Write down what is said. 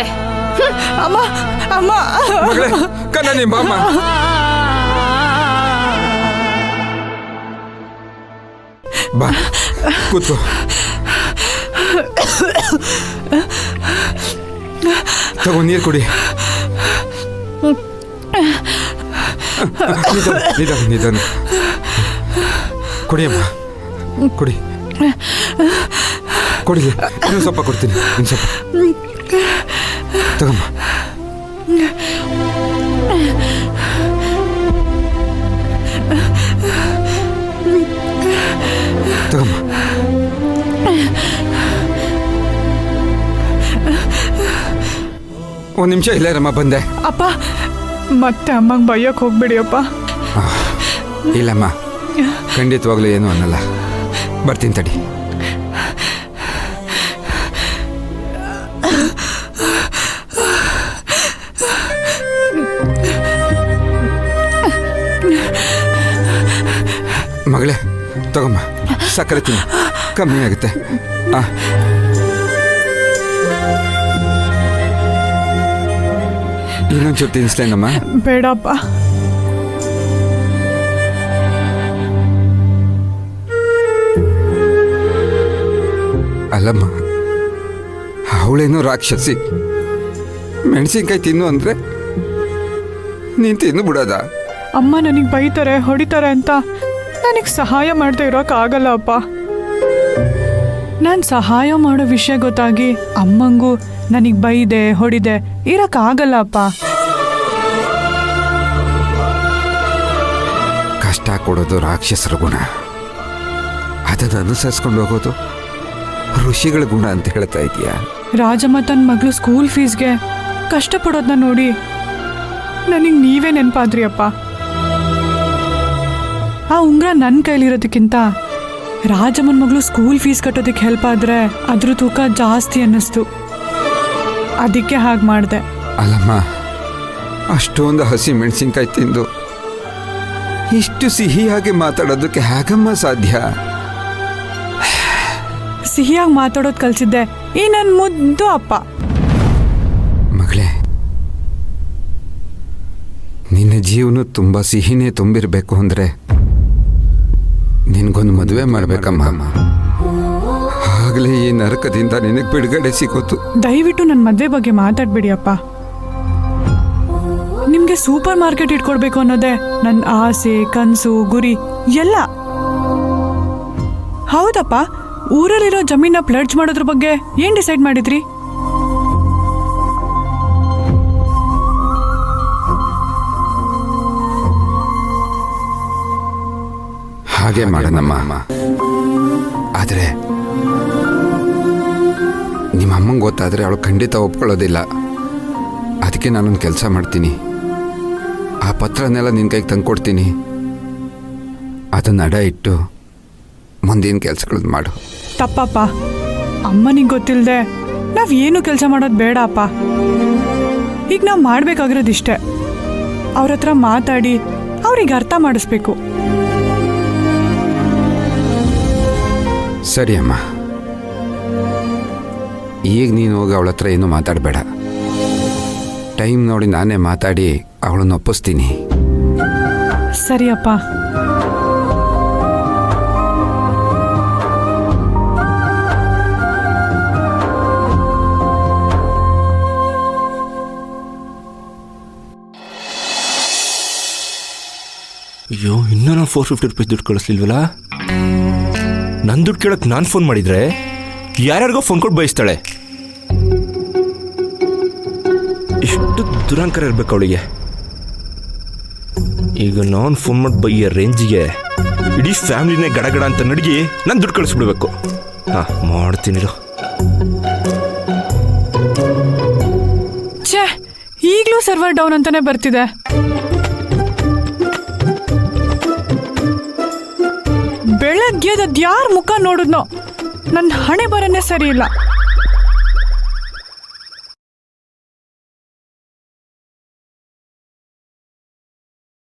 ಬರ್ತಾರೆ. ಅಮ್ಮ ಅಮ್ಮ ಮಗಳೇ ಕಣ್ಣನಿ ಮಾಮ ಬಾ ಕೂತ್ಕೋ. ತಗೋ ನೀರು ಕುಡಿ. ನಿಧಾನ ಕುಡಿಯಮ್ಮ ಕುಡಿ. ಕೊಡಿ ಇನ್ನೂ ಸ್ವಲ್ಪ ಕೊಡ್ತೀನಿ. ಇನ್ನು ಸ್ವಲ್ಪ ತಗಮ್ಮ. ತಗಮ್ಮ. ಒಂದು ನಿಮಿಷ ಇಲ್ಲೇರಮ್ಮ ಬಂದೆ. ಅಪ್ಪ ಮತ್ತೆ ಅಮ್ಮಂಗೆ ಬೈಯಕ್ಕೆ ಹೋಗ್ಬೇಡಿ ಅಪ್ಪ. ಇಲ್ಲಮ್ಮ ಖಂಡಿತವಾಗ್ಲೂ ಏನೂ ಅನ್ನಲ್ಲ. ಬರ್ತೀನಿ ತಡಿ. ಮಗಳೇ ತಗೊಮ್ಮ, ಸಕ್ಕರೆ ತಿನ್ನು, ಕಮ್ಮಿ ಆಗುತ್ತೆ. ಇನ್ನೊಂಚೂರು ತಿನ್ನಿಸ್ಲೇನಮ್ಮ? ಬೇಡಪ್ಪ. ಅಲ್ಲಮ್ಮ, ಅವಳೇನೋ ರಾಕ್ಷಸಿ. ಮೆಣಸಿನ್ಕಾಯಿ ತಿನ್ನು ಅಂದರೆ ನೀನು ತಿನ್ನು ಬಿಡೋದ? ಅಮ್ಮ ನನಗೆ ಬೈತಾರೆ ಹೊಡಿತಾರೆ ಅಂತ ನನಗೆ ಸಹಾಯ ಮಾಡದೆ ಇರೋಕ್ಕಾಗಲ್ಲ ಅಪ್ಪ. ನಾನು ಸಹಾಯ ಮಾಡೋ ವಿಷಯ ಗೊತ್ತಾಗಿ ಅಮ್ಮಂಗೂ ನನಗೆ ಬೈದೆ ಹೊಡಿದೆ ಇರೋಕ್ಕಾಗಲ್ಲ ಅಪ್ಪ. ಕಷ್ಟ ಕೊಡೋದು ರಾಕ್ಷಸರ ಗುಣ, ಅದನ್ನು ಅನುಸರಿಸ್ಕೊಂಡು ಹೋಗೋದು ಋಷಿಗಳ ಗುಣ ಅಂತ ಹೇಳ್ತಾ ಇದೀಯಾ? ರಾಜಮ್ಮ ತನ್ನ ಮಗಳು ಸ್ಕೂಲ್ ಫೀಸ್ಗೆ ಕಷ್ಟಪಡೋದನ್ನ ನೋಡಿ ನನಗೆ ನೀವೇ ನೆನಪಾದ್ರಿ ಅಪ್ಪ. ಆ ಉಂಗ್ರ ನನ್ನ ಕೈಲಿರೋದಕ್ಕಿಂತ ರಾಜಮ್ಮನ ಮಗಳು ಸ್ಕೂಲ್ ಫೀಸ್ ಕಟ್ಟೋದಕ್ಕೆ ಹೆಲ್ಪ್ ಆದರೆ ಅದ್ರ ತೂಕ ಜಾಸ್ತಿ ಅನ್ನಿಸ್ತು. ಅದಕ್ಕೆ ಹಾಗೆ ಮಾಡಿದೆ. ಅಲ್ಲಮ್ಮ, ಅಷ್ಟೊಂದು ಹಸಿ ಮೆಣಸಿನ್ಕಾಯಿ ತಿಂದು ಇಷ್ಟು ಸಿಹಿಯಾಗಿ ಮಾತಾಡೋದಕ್ಕೆ ಹೇಗಮ್ಮ ಸಾಧ್ಯ? ಸಿಹಿಯಾಗಿ ಮಾತಾಡೋದು ಕಲಿಸಿದ್ದೆ ಈ ನನ್ನ ಮುದ್ದು ಅಪ್ಪ. ಮಗಳೇ, ನಿನ್ನ ಜೀವನ ತುಂಬ ಸಿಹಿನೇ ತುಂಬಿರಬೇಕು ಅಂದರೆ ನಿನಗೊಂದು ಮದುವೆ ಮಾಡಬೇಕಮ್ಮ. ಆಗಲೇ ಈ ನರಕದಿಂದ ನಿನಗೆ ಬಿಡುಗಡೆ ಸಿಗೋತು. ದಯವಿಟ್ಟು ನನ್ನ ಮದುವೆ ಬಗ್ಗೆ ಮಾತಾಡಬೇಡಿ ಅಪ್ಪ. ನಿಮಗೆ ಸೂಪರ್ ಮಾರ್ಕೆಟ್ ಇಟ್ಕೊಡ್ಬೇಕು ಅನ್ನೋದೇ ನನ್ನ ಆಸೆ, ಕನಸು, ಗುರಿ ಎಲ್ಲ. ಹೌದಪ್ಪ, ಊರಲ್ಲಿರೋ ಜಮೀನ ಪ್ಲಡ್ಜ್ ಮಾಡೋದ್ರ ಬಗ್ಗೆ ಏನು ಡಿಸೈಡ್ ಮಾಡಿದ್ರಿ? ಹಾಗೆ ಮಾಡೋಣಮ್ಮ. ಆದರೆ ನಿಮ್ಮ ಅಮ್ಮಂಗೆ ಗೊತ್ತಾದರೆ ಅವಳು ಖಂಡಿತ ಒಪ್ಕೊಳ್ಳೋದಿಲ್ಲ. ಅದಕ್ಕೆ ನಾನೊಂದು ಕೆಲಸ ಮಾಡ್ತೀನಿ. ಆ ಪತ್ರನೆಲ್ಲ ನಿನ್ನ ಕೈಗೆ ತಂದ್ಕೊಡ್ತೀನಿ. ಅದನ್ನು ಅಡ ಇಟ್ಟು ಮುಂದಿನ ಕೆಲಸಗಳನ್ನ ಮಾಡು. ತಪ್ಪಪ್ಪ, ಅಮ್ಮನಿಗೆ ಗೊತ್ತಿಲ್ಲದೆ ನಾವೇನು ಕೆಲಸ ಮಾಡೋದು ಬೇಡ ಅಪ್ಪ. ಈಗ ನಾವು ಮಾಡಬೇಕಾಗಿರೋದಿಷ್ಟೇ, ಅವ್ರ ಹತ್ರ ಮಾತಾಡಿ ಅವ್ರಿಗೆ ಅರ್ಥ ಮಾಡಿಸ್ಬೇಕು. ಸರಿ ಅಮ್ಮ, ಈಗ ನೀನು ಹೋಗಿ ಅವಳ ಹತ್ರ ಏನೂ ಮಾತಾಡಬೇಡ. ಟೈಮ್ ನೋಡಿ ನಾನೇ ಮಾತಾಡಿ ಅವಳನ್ನು ಒಪ್ಪಿಸ್ತೀನಿ. ಸರಿ ಅಪ್ಪ. ಅಯ್ಯೋ, ಇನ್ನೂ ನಾನು 450 ರೂಪೀಸ್ ದುಡ್ಡು ಕಳಿಸ್ಲಿಲ್ವಲ್ಲ. ನನ್ನ ದುಡ್ಡು ಕೇಳಕ್ಕೆ ನಾನು ಫೋನ್ ಮಾಡಿದರೆ ಯಾರ್ಯಾರಿಗೋ ಫೋನ್ ಕೊಟ್ಟು ಬಯಸ್ತಾಳೆ. ಎಷ್ಟು ದುರಂಕಾರ ಇರ್ಬೇಕು ಅವಳಿಗೆ. ಈಗ ನಾನು ಫೋನ್ ಮಾಡಿ ಬೈಯೋ ರೇಂಜಿಗೆ ಇಡೀ ಫ್ಯಾಮಿಲಿನೇ ಗಡಗಡ ಅಂತ ನಡಗಿ ನಾನು ದುಡ್ಡು ಕಳಿಸ್ಬಿಡ್ಬೇಕು. ಮಾಡ್ತೀನಿ. ಛೇ, ಈಗಲೂ ಸರ್ವರ್ ಡೌನ್ ಅಂತಾನೆ ಬರ್ತಿದೆ. ಬೆಳಗ್ಗೆ ಅದ್ಯಾರ ಮುಖ ನೋಡಿದ್ನೋ, ನನ್ನ ಹಣೆ ಬರನೇ ಸರಿ ಇಲ್ಲ.